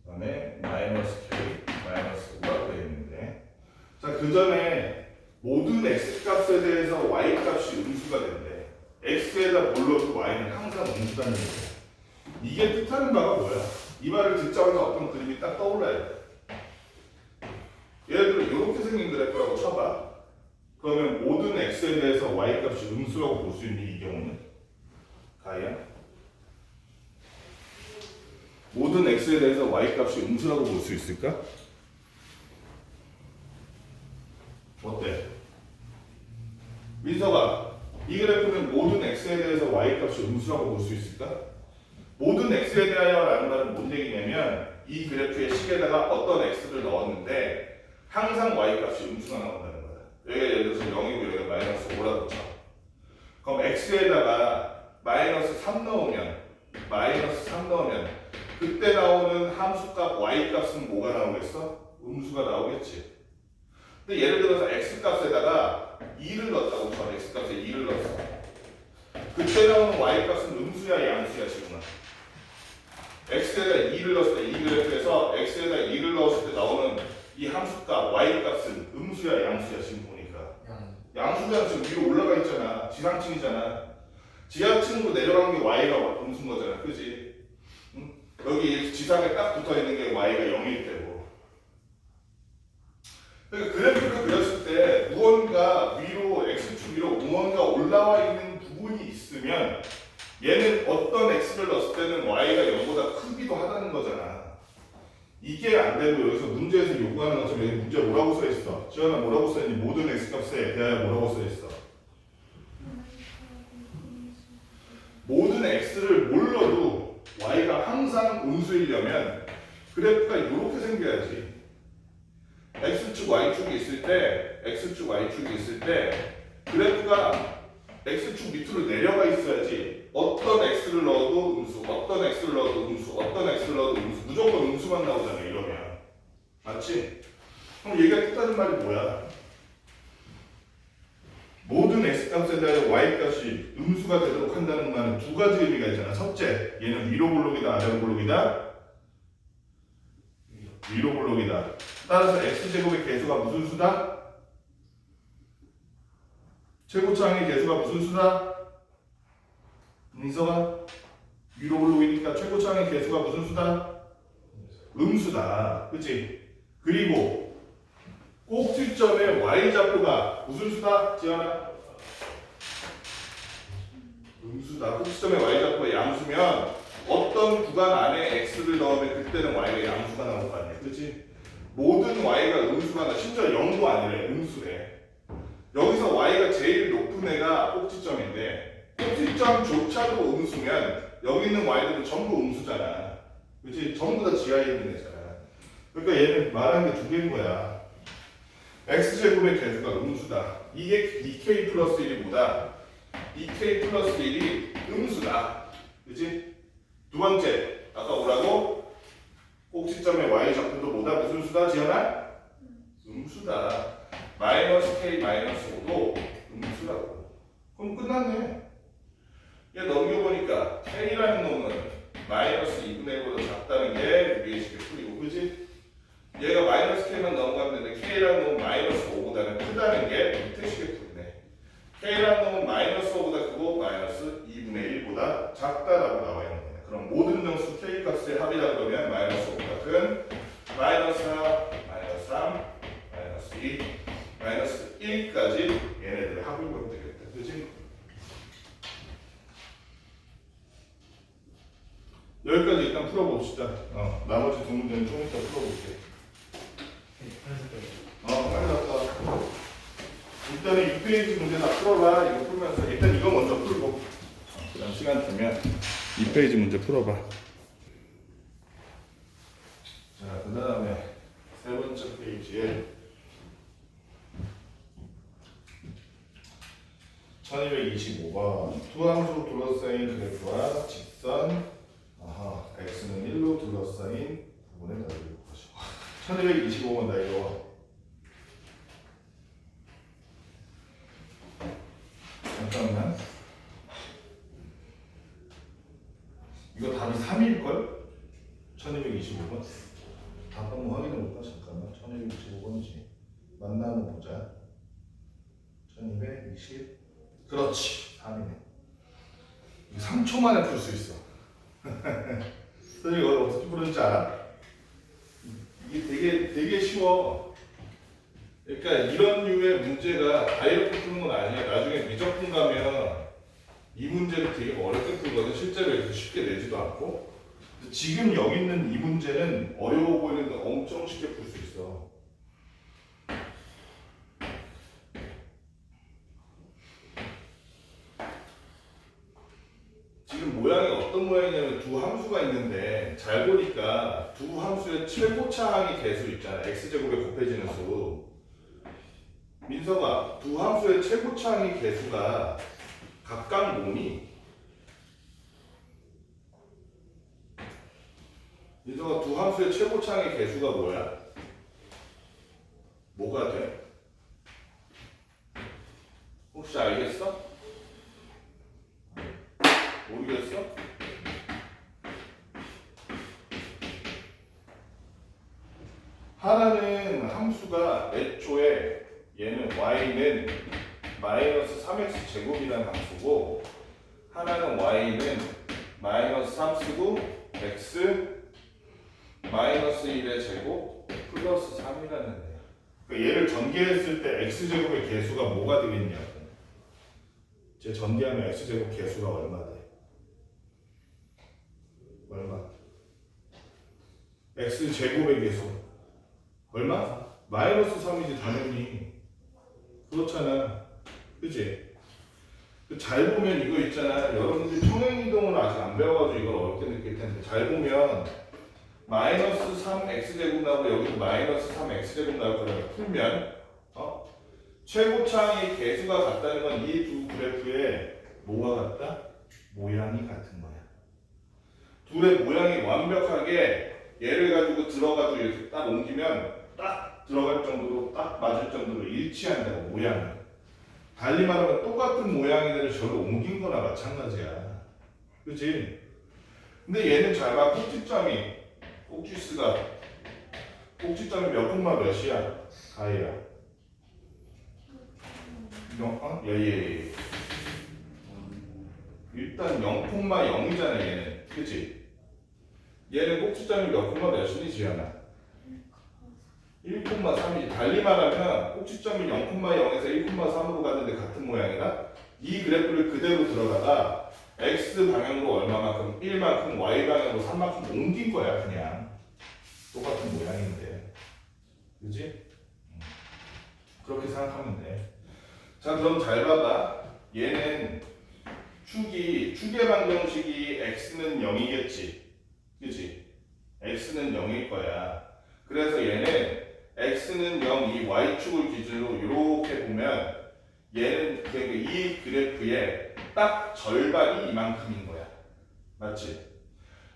그다음에 마이너스 k 마이너스 5가 되어 있는데 자 그 전에 모든 x값에 대해서 y값이 음수가 된대. x에다 뭘 넣어도 y는 항상 음수라는 거야. 이게 뜻하는 바가 뭐야? 이 말을 듣자마자 어떤 그림이 딱 떠올라야 돼. 예를 들어 이렇게 생긴 그래프라고 쳐봐. 그러면 모든 x에 대해서 y값이 음수라고 볼 수 있는 이 경우는 가야 모든 x에 대해서 y값이 음수라고 볼 수 있을까? 어때? 민서가 이 그래프는 모든 x에 대해서 y값이 음수라고 볼 수 있을까? 모든 x에 대하여라는 말은 뭔 얘기냐면 이 그래프의 식에다가 어떤 x를 넣었는데 항상 y값이 음수가 나온다는 거야. 여기가 예를 들어서 0이고 여기가 마이너스 5라고 쳐. 그럼 x에다가 마이너스 3 넣으면 그때 나오는 함수값 y값은 뭐가 나오겠어? 음수가 나오겠지. 근데 예를 들어서 x값에다가 2를 넣었다고 쳐. x값에 2를 넣었어. 그때 나오는 y값은 음수야 양수야 지금은? x에다 2를 넣었을 때 이 그래프에서 x에다 2를 넣었을 때 나오는 이 함수값 y값은 음수야 양수야 지금 보니까? 양수잖아. 지금 위로 올라가 있잖아. 지상층이잖아. 지하층으로 내려간 게 y가 음수인 거잖아. 그지? 응? 여기 지상에 딱 붙어 있는 게 y가 0일 때고. 그러니까 그래프를 그렸을 때 무언가 위로 x축 위로 무언가 올라와 있는 부분이 있으면 얘는 어떤 x를 넣었을 때는 y가 0보다 크기도 하다는 거잖아. 이게 안 되고 여기서 문제에서 요구하는 것처럼 여기 문제 뭐라고 써 있어? 지원아 뭐라고 써 있니? 모든 x값에 대하여 뭐라고 써 있어? 모든 x를 몰라도 y가 항상 음수이려면 그래프가 이렇게 생겨야지. x축 y축이 있을 때 x축 y축이 있을 때 그래프가 x축 밑으로 내려가 있어야지. 어떤 x를 넣어도 음수, 어떤 x를 넣어도 음수, 어떤 x를 넣어도 음수, 무조건 음수만 나오잖아 이러면. 맞지? 그럼 얘가 뜻하는 말이 뭐야? 모든 x값에 대하여 y값이 음수가 되도록 한다는 말은 두 가지 의미가 있잖아. 첫째, 얘는 위로 볼록이다, 아래로 볼록이다? 위로 볼록이다. 따라서 x제곱의 개수가 무슨 수다? 최고차항의 개수가 무슨 수다? 민서가 위로 볼록이니까 최고차항의 개수가 무슨 수다? 음수다. 그치? 그리고 꼭지점의 y좌표가 무슨 수다? 지연아? 음수다. 꼭지점의 y좌표가 양수면 어떤 구간 안에 x를 넣으면 그때는 y가 양수가 나올 거 아니야. 그치? 모든 y가 음수가 나. 심지어 0도 아니래. 음수래. 여기서 y가 제일 높은 애가 꼭지점인데 꼭지점조차도 음수면 여기 있는 y들은 전부 음수잖아. 그치? 전부 다 지하에 있는 애잖아. 그러니까 얘는 말하는 게 두 개인 거야. x제곱의 개수가 음수다. 이게 2k 플러스 1이 뭐다? 2k 플러스 1이 음수다. 그치? 두 번째, 아까 뭐라고? 꼭지점의 y좌표도 뭐다? 무슨 수다? 지연아? 음수다. 마이너스 k 마이너스 5도 음수라고. 그럼 끝났네. 얘 넘겨보니까 k라는 놈은 마이너스 2분의 1보다 작다는 게 위의 식의 풀이고, 그지? 얘가 마이너스 k만 넘어가면 근데 K라는 놈은 마이너스 5보다는 크다는 게 뜻이게 풀이네. K라는 놈은 마이너스 5보다 크고 마이너스 2분의 1보다 작다라고 나와 있는 거네. 그럼 모든 정수 K 값의 합이라 그러면 마이너스 5보다 큰 마이너스 4, 마이너스 3, 마이너스 2, 마이너스 1까지 얘네들의 합을 보면 되겠다. 그지? 여기까지 일단 풀어봅시다. 나머지 두 문제는 좀 이따 풀어볼게. 빨리 갔다. 일단은 6페이지 문제 다 풀어봐. 이거 풀면서 일단 이거 먼저 풀고 그다음 시간 되면 2페이지 문제 풀어봐. 자, 그 다음에 세 번째 페이지에 1225번 두 함수로 둘러싸인 그래프와 직선 x는 1로 둘러싸인 부분에 나열할 것이고 1225번 나 이거 잠깐만 이거 답이 3일걸? 1225번 답 한번 확인해볼까? 잠깐만 1225번이지 맞나 한번 보자 1220 그렇지 3이네 3초 만에 풀 수 있어 선생님 이걸 어떻게 푸는지 알아? 이게 되게 쉬워. 그러니까 이런 류의 문제가 다 이렇게 푸는 건 아니야. 나중에 미적분 가면 이 문제를 되게 어렵게 풀거든. 실제로 이렇게 쉽게 내지도 않고. 지금 여기 있는 이 문제는 어려워 보이는데 엄청 쉽게 풀 수 있어. 지금 모양이 어떤 모양이냐면 두 함수가 있는데 잘 보니까 두 함수의 최고차항의 개수 있잖아. x제곱에 곱해지는 수. 민서가 두 함수의 최고차항의 개수가 각각 뭐니? 민서가 두 함수의 최고차항의 개수가 뭐야? 뭐가 돼? 혹시 알겠어? 모르겠어? 하나는 함수가 애초에 얘는 y는 마이너스 3x 제곱이라는 함수고 하나는 y는 마이너스 3쓰고 x 마이너스 1의 제곱 플러스 3이라는 애야. 그러니까 얘를 전개했을 때 x제곱의 개수가 뭐가 되겠냐고. 제 전개하면 x제곱 개수가 얼마 돼? 얼마? x제곱의 개수 얼마? 마이너스 3이지 당연히. 그렇잖아. 그치? 잘 보면 이거 있잖아. 여러분들 평행이동을 아직 안 배워가지고 이걸 어렵게 느낄 텐데 잘 보면 마이너스 3 x제곱 나오고 여기도 마이너스 3 x제곱 나올 거라고 풀면 최고차항의 개수가 같다는 건 이 두 그래프의 뭐가 같다? 모양이 같은 거야. 둘의 모양이 완벽하게 얘를 가지고 들어가지고 이렇게 딱 옮기면 딱 들어갈 정도로 딱 맞을 정도로 일치한다고 모양이. 달리 말하면 똑같은 모양이들을 저로 옮긴 거나 마찬가지야. 그치? 근데 얘는 잘 봐. 꼭지점이 몇 콤마 몇이야? 가이야. 예. 일단 0,0이잖아 얘는. 그치? 얘는 꼭지점이 몇 콤마 몇이니 지연아? 1,3이지. 달리 말하면 꼭지점이 0,0에서 1,3으로 갔는데 같은 모양이다. 이 그래프를 그대로 들어가다 x 방향으로 얼마만큼 1만큼 y 방향으로 3만큼 옮긴 거야 그냥. 똑같은 모양인데. 그치? 그렇게 생각하면 돼. 자 그럼 잘 봐봐. 얘는 축의 방정식이 x는 0이겠지. 그치? x는 0일 거야. 그래서 얘는 x는 0, 이 y축을 기준으로 이렇게 보면 얘는 이 그래프의 딱 절반이 이만큼인 거야. 맞지?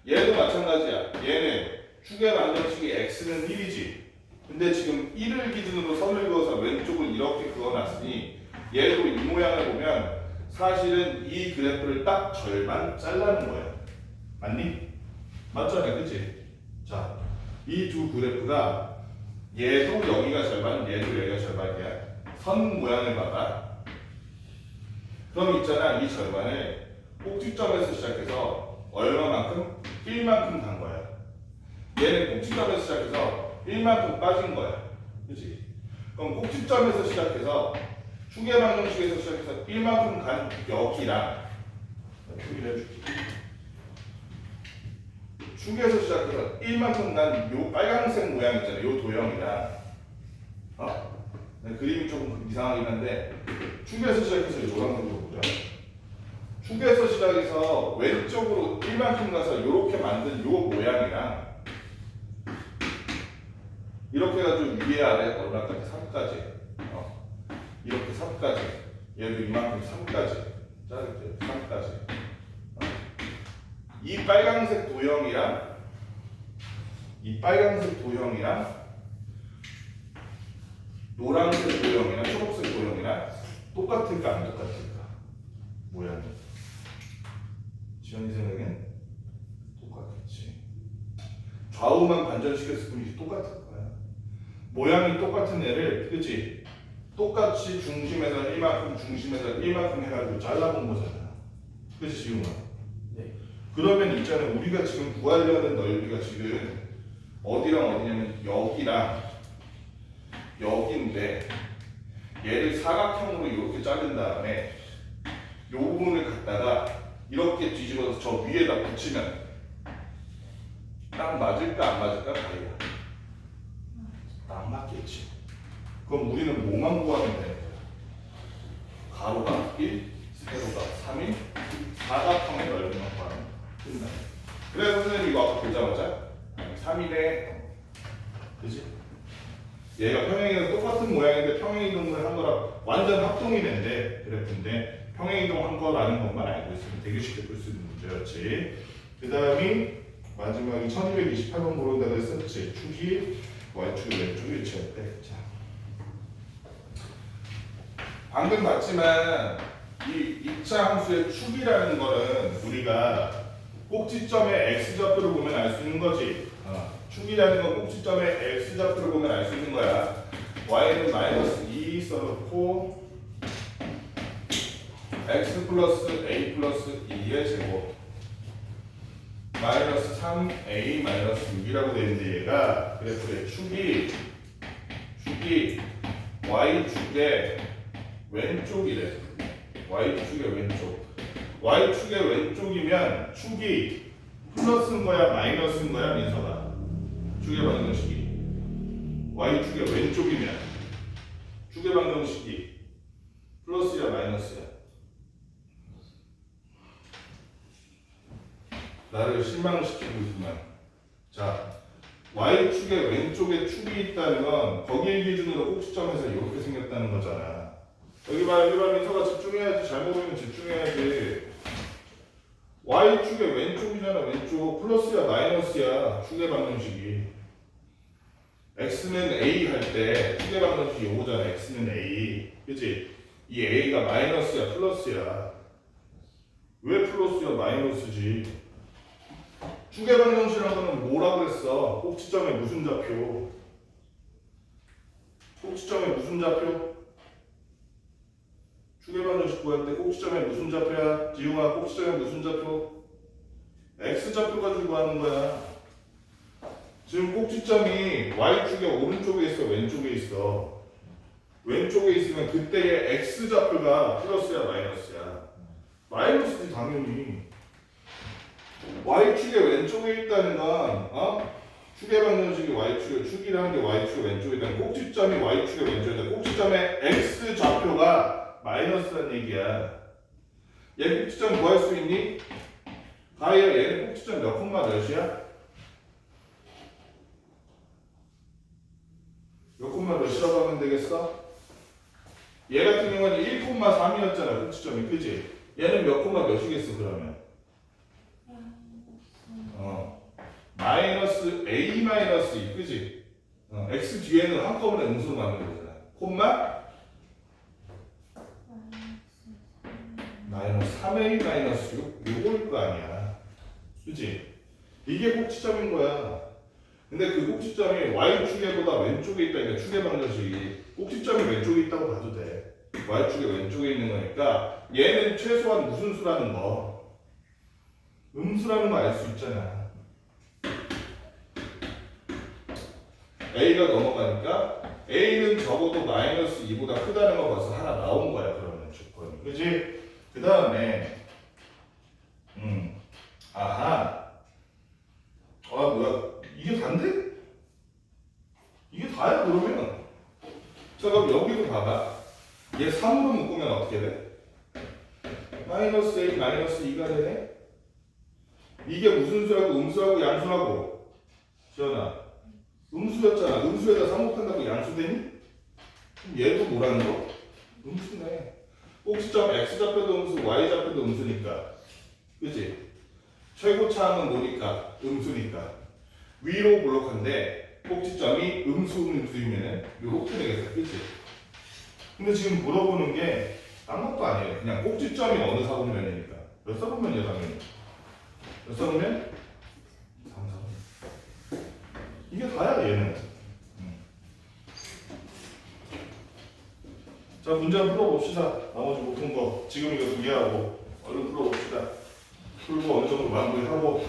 얘도 마찬가지야. 얘는 축의 방정식이 x는 1이지. 근데 지금 1을 기준으로 선을 그어서 왼쪽을 이렇게 그어놨으니 얘도 이 모양을 보면 사실은 이 그래프를 딱 절반 잘라놓은 거야. 맞니? 맞잖아, 그치? 자, 이 두 그래프가 얘도 여기가 절반, 얘도 여기가 절반이야. 선 모양을 봐봐. 그럼 있잖아, 이 절반을 꼭지점에서 시작해서 얼마만큼? 1만큼 간 거야. 얘는 꼭지점에서 시작해서 1만큼 빠진 거야. 그치? 그럼 꼭지점에서 시작해서 축의 방정식에서 시작해서 1만큼 간 여기랑 표기를 해줄게. 축에서 시작해서 1만큼 간 요 빨간색 모양 있잖아. 요 도형이랑 그림이 조금 이상하긴 한데 축에서 시작해서 이 노란색으로 보자. 축에서 시작해서 왼쪽으로 1만큼 가서 이렇게 만든 요 모양이랑 이렇게 해가지고 위에 아래 얼마까지? 3까지 이렇게 3까지 얘도 이만큼 3까지 자르죠. 3까지 이 빨간색 도형이랑 노란색 도형이랑 초록색 도형이랑 똑같을까 안 똑같을까? 모양이 지현이 생각엔 똑같겠지. 좌우만 반전시켰을 뿐이지 똑같을 거야. 모양이 똑같은 애를 그치? 똑같이 중심에서 이만큼 해가지고 잘라본 거잖아. 그치 지훈아? 네. 그러면 있잖아 우리가 지금 구하려는 넓이가 지금 어디랑 어디냐면 여기랑 여기인데 얘를 사각형으로 이렇게 자른 다음에 요 부분을 갖다가 이렇게 뒤집어서 저 위에다 붙이면 딱 맞을까 안 맞을까 가리야. 딱 맞겠지. 그럼 우리는 뭐만 구하면 되는 거야? 가로가 1, 세로가 3인 사각형의 넓이만 구하면 된다. 그래서 선생님 이거 아까 보자마자 3이네 그지? 얘가 평행이동 똑같은 모양인데 평행이동을 한 거라 완전 합동이 된대 그래프인데 평행이동 한 거라는 것만 알고 있으면 되게 쉽게 풀 수 있는 문제였지. 그 다음이 마지막이 1228번 물어본다고 했었지. 축이 Y축이 왼쪽 위치였대. 자, 방금 봤지만 이 입차 함수의 축이라는 거는 우리가 꼭지점의 x좌표를 보면 알 수 있는 거지. 축이라는 건 꼭지점의 x좌표를 보면 알 수 있는 거야. y는 마이너스 2 써놓고 x 플러스 a 플러스 2의 제곱 마이너스 3a 마이너스 6이라고 되는데 얘가 그래프의 축이 y축의 왼쪽이래. y축의 왼쪽. y축의 왼쪽이면 축이 플러스인 거야 마이너스인 거야 민서가? 축의 방정식이 y축의 왼쪽이면 축의 방정식이 플러스야 마이너스야? 나를 실망시키고 있구만. 자, y축의 왼쪽에 축이 있다는 건 거기에 기준으로 꼭지점에서 이렇게 생겼다는 거잖아. 여기 봐 민서가 집중해야지. 잘못 보면 집중해야지. y축의 왼쪽이잖아. 왼쪽 플러스야 마이너스야 축의 방정식이. x는 a 할 때 축의 방정식이 오잖아. x는 a 그치? 이 a가 마이너스야 플러스야? 왜 플러스야 마이너스지? 축의 방정식이라는 거는 뭐라고 그랬어? 꼭지점에 무슨 좌표? 꼭지점에 무슨 좌표? 축의 방정식 구할 때 꼭지점에 무슨 좌표야? 지웅아 꼭지점에 무슨 좌표? x좌표 가지고 하는 거야. 지금 꼭지점이 y축의 오른쪽에 있어 왼쪽에 있어? 왼쪽에 있으면 그때의 x좌표가 플러스야 마이너스야? 마이너스지 당연히. y축의 왼쪽에 있다는 건 축의 방정식이 y축의 축이라는 게 y축의 왼쪽에 있다는 꼭지점이 y축의 왼쪽에 있다. 꼭지점의 x좌표가 마이너스란 얘기야. 얘 꼭지점 구할 수 있니? 가희야 얘는 꼭지점 몇 콤마 몇이야? 몇 콤마 몇이라고 하면 되겠어? 얘 같은 경우는 1,3이었잖아 꼭지점이 그지? 얘는 몇 콤마 몇이겠어 그러면? 마이너스 a 마이너스 2 그지? x 뒤에는 한꺼번에 음수로 만든 거잖아. 콤마 마이너스 3a 마이너스 6 요거일 거 아니야. 그지? 이게 꼭지점인 거야. 근데 그 꼭지점이 y축에보다 왼쪽에 있다니까 축의 방정식이 꼭지점이 왼쪽에 있다고 봐도 돼. y축의 왼쪽에 있는 거니까 얘는 최소한 무슨 수라는 거? 음수라는 거 알 수 있잖아. a가 넘어가니까 a는 적어도 마이너스 2보다 크다는 거 벌써 하나 나온 거야. 그러면 조건이. 그지? 그 다음에 아하 뭐야 이게 다인데? 이게 다야 그러면. 자 그럼 여기도 봐봐. 얘 3으로 묶으면 어떻게 돼? 마이너스 a 마이너스 2가 되네? 이게 무슨 수라고? 음수라고 양수라고? 지연아 음수였잖아. 음수에다 3 곱한다고 양수되니? 그럼 얘도 뭐라는 거? 음수네. 꼭지점 x좌표도 음수 y좌표도 음수니까 그치? 최고차항은 뭐니까? 음수니까 위로 볼록한데 꼭지점이 음수이면은 요렇게 되겠다. 그치? 근데 지금 물어보는 게 아무것도 아니에요. 그냥 꼭지점이 어느 사분면이니까. 몇 사분면이야 당연히? 몇 사분면? 3사분면. 이게 다야 얘는. 자 문제 한번 풀어봅시다. 나머지 못 푼 거 지금 이거 2개 하고 얼른 풀어봅시다. 풀고 어느 정도 마무리하고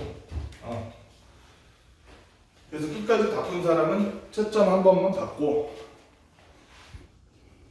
그래서 끝까지 다 푼 사람은 채점 한 번만 받고